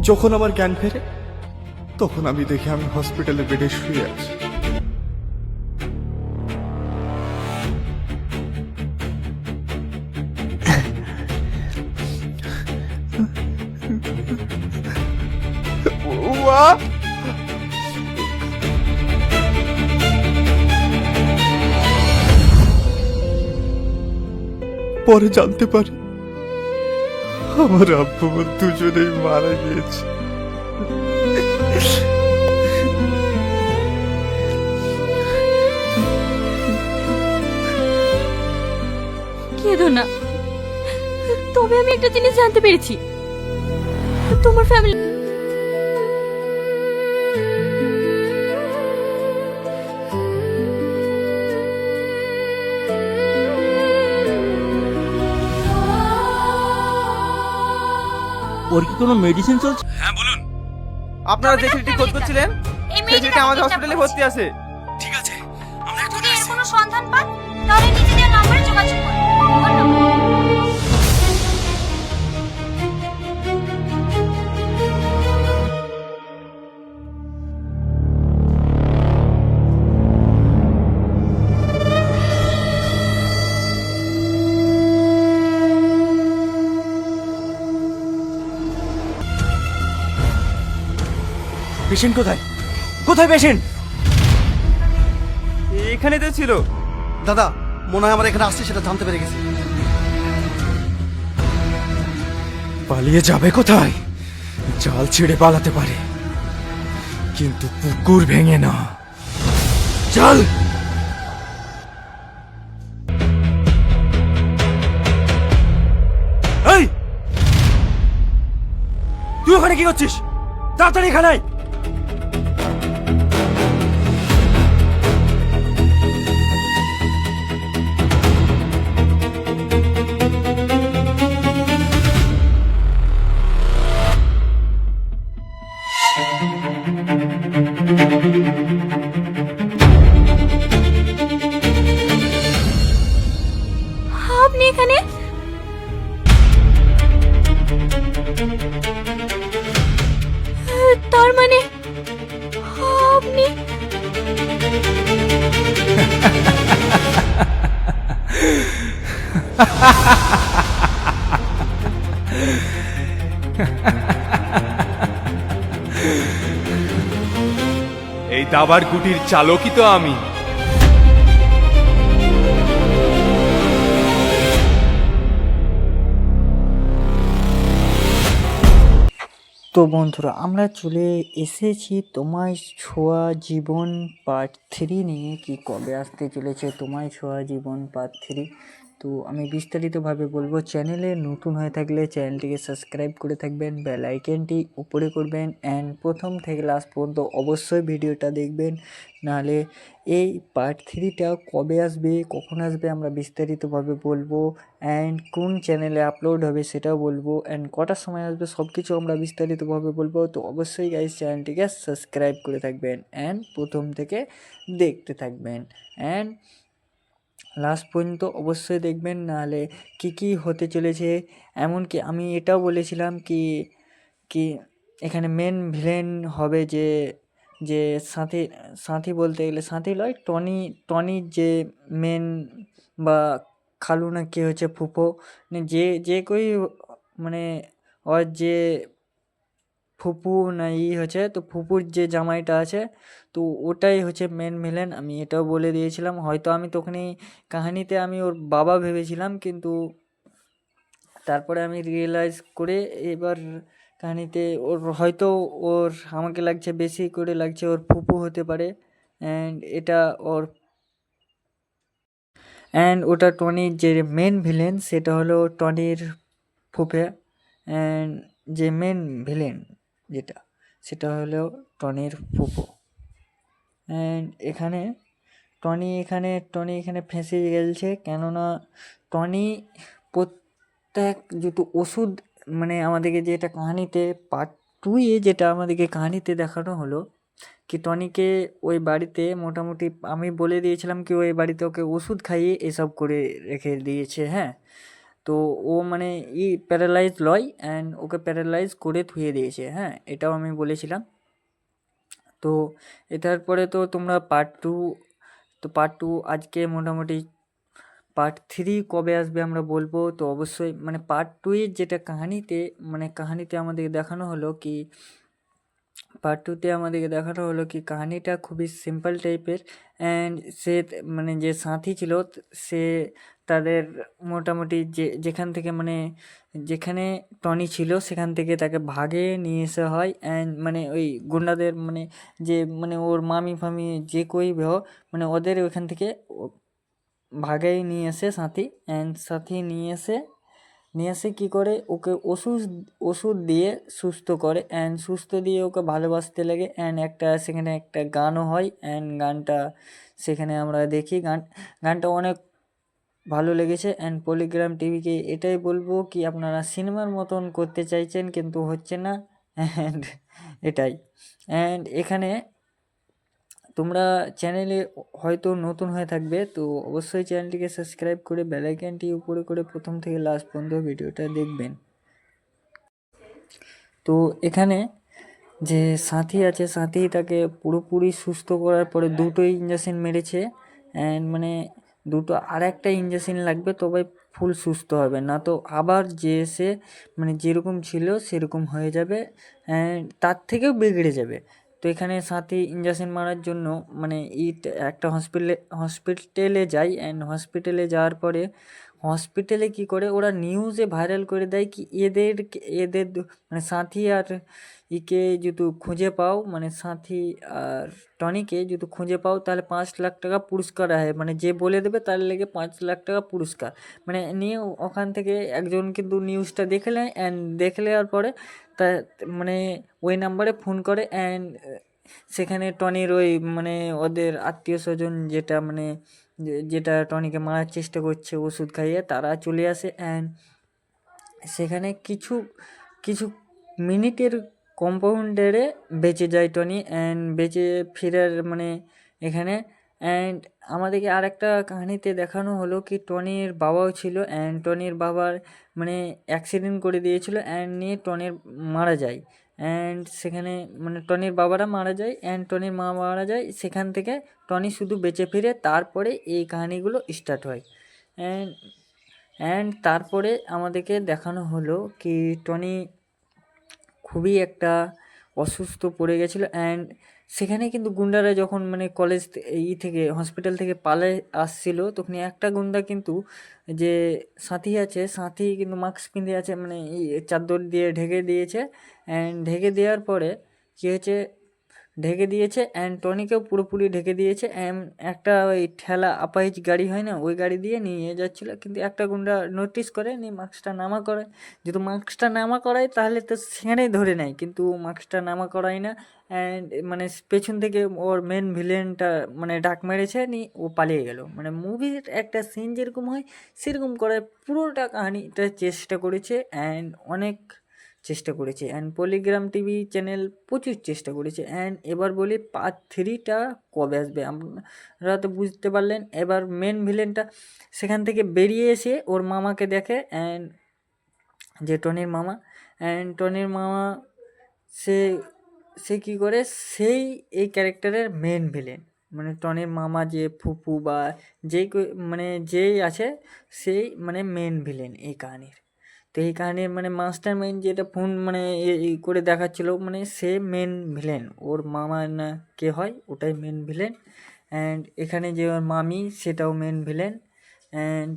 যখন আমার জ্ঞান ফেরে তখন আমি দেখি আমি হসপিটালে বেডে শুয়ে আছি। পরে জানতে পারি আমার আব্বু আমার দুজনেই মারা গিয়েছে। কেঁদো না, তবে আমি একটা জিনিস জানতে পেরেছি, তোমার ফ্যামিলি ওর কি কোনো মেডিসিন চলছে? হ্যাঁ বলুন। আপনারা যে ছেলেটি খোঁজ করছিলেন সেই ছেলেটি আমাদের হসপিটালে ভর্তি আছে। ঠিক আছে, আমরা এখন যদি এর কোনো সন্ধান পান তাহলে নিজেদের নম্বরে যোগাযোগ করুন। ধন্যবাদ। পেশেন্ট কোথায়? কোথায় পেশেন্ট? এখানে তো ছিল। দাদা মনে হয় আমরা এখানে আসছি সেটা জানতে পেরে গেছি। পালিয়ে যাবে কোথায়? জাল ছেড়ে পালাতে পারে, কিন্তু পুকুর ভেঙে না। চল। এই, তুই ওখানে কি করছিস? তাড়াতাড়ি এখানে আয়। আপনি এখানে? তার মানে আপনি এই দাবার গুটির চালকই তো আমি। তো বন্ধুরা আমরা চলে এসেছি তোমায় ছোঁয়া জীবন পার্ট 3 নিয়ে। কি কবে আসতে চলেছে তোমায় ছোঁয়া জীবন পার্ট 3, তো আমি বিস্তারিতভাবে বলবো। চ্যানেলে নতুন হয়ে থাকলে চ্যানেলটিকে সাবস্ক্রাইব করে থাকবেন, বেল আইকনটি উপরে করবেন, অ্যান্ড প্রথম থেকে লাস্ট পর্যন্ত অবশ্যই ভিডিওটা দেখবেন। নাহলে এই পার্ট 3টা কবে আসবে, কখন আসবে আমরা বিস্তারিতভাবে বলবো, অ্যান্ড কোন চ্যানেলে আপলোড হবে সেটাও বলবো, অ্যান্ড কটার সময় আসবে সব কিছু আমরা বিস্তারিতভাবে বলবো। তো অবশ্যই গাইস চ্যানেলটিকে সাবস্ক্রাইব করে থাকবেন, অ্যান্ড প্রথম থেকে দেখতে থাকবেন, অ্যান্ড লাস্ট পর্যন্ত অবশ্যই দেখবেন। নাহলে কি কি হতে চলেছে, এমনকি আমি এটাও বলেছিলাম কি কি এখানে মেন ভিলেন হবে যে যে সাথী সাথী বলতে গেলে সাথী লয়, টনির যে মেন বা খালু না কি হচ্ছে ফুফো, মানে যে কই মানে ওর যে ফুপু না হচ্ছে, তো ফুপুর যে জামাইটা আছে তো ওটাই হচ্ছে মেন ভিলেন। আমি এটাও বলে দিয়েছিলাম। হয়তো আমি তখনই কাহিনীতে আমি ওর বাবা ভেবেছিলাম, কিন্তু তারপরে আমি রিয়েলাইজ করে এবার কাহিনীতে ওর হয়তো ওর আমাকে লাগছে বেশি করে লাগছে ওর ফুপু হতে পারে, অ্যান্ড ওটা টনির যে মেন ভিলেন সেটা হলো টনির ফুফে, অ্যান্ড যে মেন ভিলেন যেটা সেটা হলো টনির ফুফু। অ্যান্ড টনি এখানে ফেঁসে গেছে, কেননা টনি প্রত্যেক যেহেতু ওষুধ মানে আমাদেরকে যেটা কাহিনীতে পার্ট 2 যেটা আমাদেরকে কাহিনীতে দেখানো হলো কি টনিকে ওই বাড়িতে মোটামুটি আমি বলে দিয়েছিলাম কি ওই বাড়িতে ওকে ওষুধ খাইয়ে এসব করে রেখে দিয়েছে। হ্যাঁ, তো ও মানে প্যারালাইজ লয় অ্যান্ড ওকে প্যারালাইজ করে থুয়ে দিয়েছে, হ্যাঁ এটাও আমি বলেছিলাম। তো এটার পরে তো তোমরা পার্ট টু আজকে মোটামুটি পার্ট 3 কবে আসবে আমরা বলবো। তো অবশ্যই মানে পার্ট 2 এর যেটা কাহিনীতে আমাদের দেখানো হলো কি পার্ট 2তে আমাদেরকে দেখানো হলো কি কাহিনীটা খুবই সিম্পল টাইপের। অ্যান্ড মানে যে সাথী ছিল সে তাদের মোটামুটি যেখান থেকে মানে যেখানে টনি ছিল সেখান থেকে তাকে ভাগে নিয়ে আসা হয়। অ্যান্ড মানে ওই গুন্ডাদের মানে যে মানে ওর মামি ফামি যে কই হোক মানে ওদের ওইখান থেকে ভাগাই নিয়ে আসে সাথী। অ্যান্ড সাথী নিয়ে এসে কী করে ওকে ওষুধ দিয়ে সুস্থ করে। অ্যান্ড সুস্থ দিয়ে ওকে ভালোবাসতে লাগে। অ্যান্ড সেখানে একটা গানও হয়। অ্যান্ড গানটা সেখানে আমরা দেখি গানটা অনেক ভালো লেগেছে। অ্যান্ড পলিগ্রাম টিভিকে এটাই বলবো কি আপনারা সিনেমার মতন করতে চাইছেন কিন্তু হচ্ছে না। অ্যান্ড এটাই। অ্যান্ড এখানে তোমরা চ্যানেলে হয়তো নতুন হয়ে থাকবে, তো অবশ্যই চ্যানেলটিকে সাবস্ক্রাইব করে বেল আইকনটি উপরে করে প্রথম থেকে লাস্ট পর্যন্ত ভিডিওটা দেখবেন। তো এখানে যে সাথী আছে সাথী তাকে পুরোপুরি সুস্থ করার পরে 2টো ইঞ্জেকশন মেরেছে। অ্যান্ড মানে আর একটা ইঞ্জেকশন লাগবে তবে ফুল সুস্থ হবে, না তো আবার সে মানে যেরকম ছিল সেরকম হয়ে যাবে অ্যান্ড তার থেকেও বিগড়ে যাবে। তো এখানে সাথী ইঞ্জেকশন মারার জন্য মানে একটা হসপিটালে যায়। অ্যান্ড হসপিটালে যাওয়ার পরে হসপিটালে কী করে ওরা নিউজে ভাইরাল করে দেয় কি এদের মানে সাথী আর যদি খুঁজে পাও মানে সাথী আর টনিকে যদি খুঁজে পাও তাহলে 5 লাখ টাকা পুরস্কার হয়, মানে যে বলে দেবে তার লেগে 5 লাখ টাকা পুরস্কার মানে নিয়ে ওখান থেকে একজন কিন্তু নিউজটা দেখে নেয়। অ্যান্ড দেখে নেওয়ার পরে তা মানে ওই নাম্বারে ফোন করে। অ্যান্ড সেখানে টনির ওই মানে ওদের আত্মীয় স্বজন যেটা টনিকে মারার চেষ্টা করছে ওষুধ খাইয়ে তারা চলে আসে। অ্যান্ড সেখানে কিছু মিনিটের কম্পাউন্ডারে বেঁচে যায় টনি। অ্যান্ড বেঁচে ফেরার মানে এখানে অ্যান্ড আমাদেরকে আর একটা কাহিনীতে দেখানো হলো কি টনির বাবাও ছিল। অ্যান্ড টনির বাবার মানে অ্যাক্সিডেন্ট করে দিয়েছিল অ্যান্ড নিয়ে টনির মারা যায়। অ্যান্ড সেখানে মানে টনির বাবারা মারা যায় অ্যান্ড টনির মা মারা যায়। সেখান থেকে টনি শুধু বেঁচে ফিরে তারপরে এই কাহিনীগুলো স্টার্ট হয়। অ্যান্ড তারপরে আমাদেরকে দেখানো হলো কি টনি খুবই একটা অসুস্থ পড়ে গেছিলো। অ্যান্ড সেখানে কিন্তু গুন্ডারা যখন মানে কলেজ থেকে হসপিটাল থেকে পালিয়ে আসছিল তখন একটা গুন্ডা কিন্তু যে সাথী আছে সাথী কিন্তু মাস্ক পিঁধে আছে মানে চাদর দিয়ে ঢেকে দিয়েছে। অ্যান্ড ঢেকে দেওয়ার পরে কী হয়েছে ঢেকে দিয়েছে অ্যান্ড টনিকেও পুরোপুরি ঢেকে দিয়েছে। একটা ওই ঠেলা আপাহিজ গাড়ি হয় না ওই গাড়ি দিয়ে নিয়ে যাচ্ছিলো, কিন্তু একটা গুন্ডা নোটিস করে নিয়ে মাস্কটা নামা করে। যদি মাস্কটা নামা করায় তাহলে তো সেখানেই ধরে নেয়, কিন্তু মাস্কটা নামা করায় না। অ্যান্ড মানে পেছন থেকে ওর মেন ভিলেনটা মানে ডাক মেরেছে ও পালিয়ে গেল। মানে মুভির একটা সিন যেরকম হয় সেরকম করে পুরোটা কাহিনিটা চেষ্টা করেছে অ্যান্ড অনেক চেষ্টা করেছে। অ্যান্ড পলিগ্রাম টিভি চ্যানেল প্রচুর চেষ্টা করেছে। অ্যান্ড এবার বলি পার্ট 3টা কবে আসবে আপনারা তো বুঝতে পারলেন। এবার মেন ভিলেনটা সেখান থেকে বেরিয়ে এসে ওর মামাকে দেখে অ্যান্ড যে টনির মামা। অ্যান্ড টনির মামা সে কী করে সেই এই ক্যারেক্টারের মেন ভিলেন মানে টনির মামা যে ফুপু বা যেই আছে সেই মানে মেন ভিলেন এই কাহিনীর। তো এই কাহিনীর মানে মাস্টার মাইন্ড যেটা ফোন মানে করে দেখাচ্ছিল মানে সে মেন ভিলেন, ওর মামা না কে হয় ওটাই মেন ভিলেন। অ্যান্ড এখানে যে ওর মামি সেটাও মেন ভিলেন। অ্যান্ড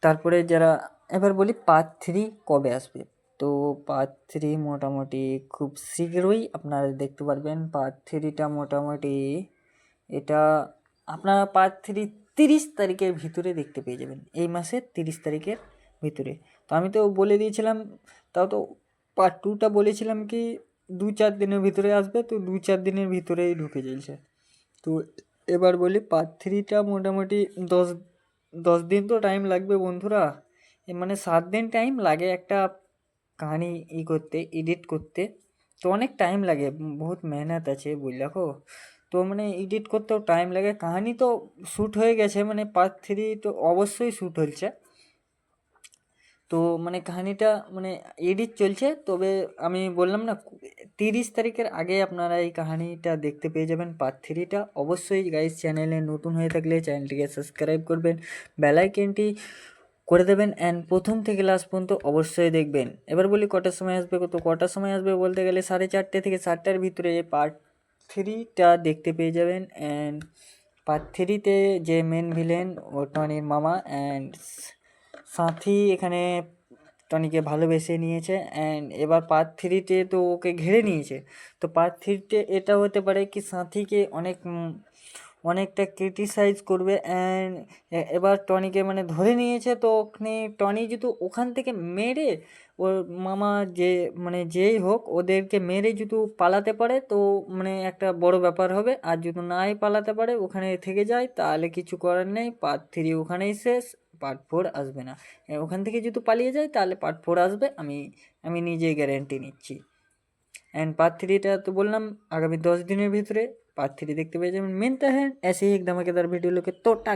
তারপরে যারা এবার বলি পার্ট 3 কবে আসবে। তো পার্ট 3 মোটামুটি খুব শীঘ্রই আপনারা দেখতে পারবেন। পার্ট 3টা মোটামুটি এটা আপনারা পার্ট 3 30 তারিখের ভিতরে দেখতে পেয়ে যাবেন, এই মাসের 30 তারিখের ভিতরে। তো আমি তো বলে দিয়েছিলাম, তাও তো পার্ট 2টা বলেছিলাম কি 2-4 দিনের ভিতরে আসবে, তো 2-4 দিনের ভিতরেই ঢুকে যাচ্ছে। তো এবার বলি পার্ট 3টা মোটামুটি 10 দিন তো টাইম লাগবে বন্ধুরা, মানে 7 দিন টাইম লাগে একটা কাহিনি করতে এডিট করতে। তো অনেক টাইম লাগে, বহুত মেহনত আছে বুঝলাকো। তো মানে এডিট করতেও টাইম লাগে। কাহিনী তো শ্যুট হয়ে গেছে, মানে পার্ট 3 তো অবশ্যই শ্যুট হচ্ছে। তো মানে কাহিনীটা মানে এডিট চলছে, তবে আমি বললাম না 30 তারিখের আগে আপনারা এই কাহিনীটা দেখতে পেয়ে যাবেন পার্ট 3টা। অবশ্যই গাইস চ্যানেলে নতুন হয়ে থাকলে চ্যানেলটিকে সাবস্ক্রাইব করবেন, বেল আইকনটি করে দেবেন অ্যান্ড প্রথম থেকে লাস্ট পর্যন্ত অবশ্যই দেখবেন। এবার বলি কটার সময় আসবে, কটার সময় আসবে বলতে গেলে 4:30 থেকে 7টার ভিতরে পার্ট 3টা দেখতে পেয়ে যাবেন। অ্যান্ড পার্ট 3তে যে মেন ভিলেন ও টনির মামা অ্যান্ড সাথী এখানে টনিকে ভালোবেসে নিয়েছে অ্যান্ড এবার পার্ট 3তে তো ওকে ঘিরে নিয়েছে। তো পার্ট 3তে এটা হতে পারে কি সাথীকে অনেকটা ক্রিটিসাইজ করবে অ্যান্ড এবার টনিকে মানে ধরে নিয়েছে। তো ওখানে টনি যদি ওখান থেকে মেরে ওর মামা যে মানে যেই হোক ওদেরকে মেরে যদি পালাতে পারে তো মানে একটা বড় ব্যাপার হবে। আর যদি নাই পালাতে পারে ওখানে থেকে যায় তাহলে কিছু করার নেই, পার্ট 3 ওখানেই শেষ, পার্ট 4 আসবে না। ওখান থেকে যদি পালিয়ে যায় তাহলে পার্ট 4 আসবে, আমি নিজেই গ্যারেন্টি নিচ্ছি। एंड पार्ट 3টা तो बोललाम आगामी 10 दिनेर भितरे पार्ट 3 देखते पेয়ে যাবেন। मिलते हैं ऐसे ही एक धमाकेदार वीडियो लेके। तो टाटा।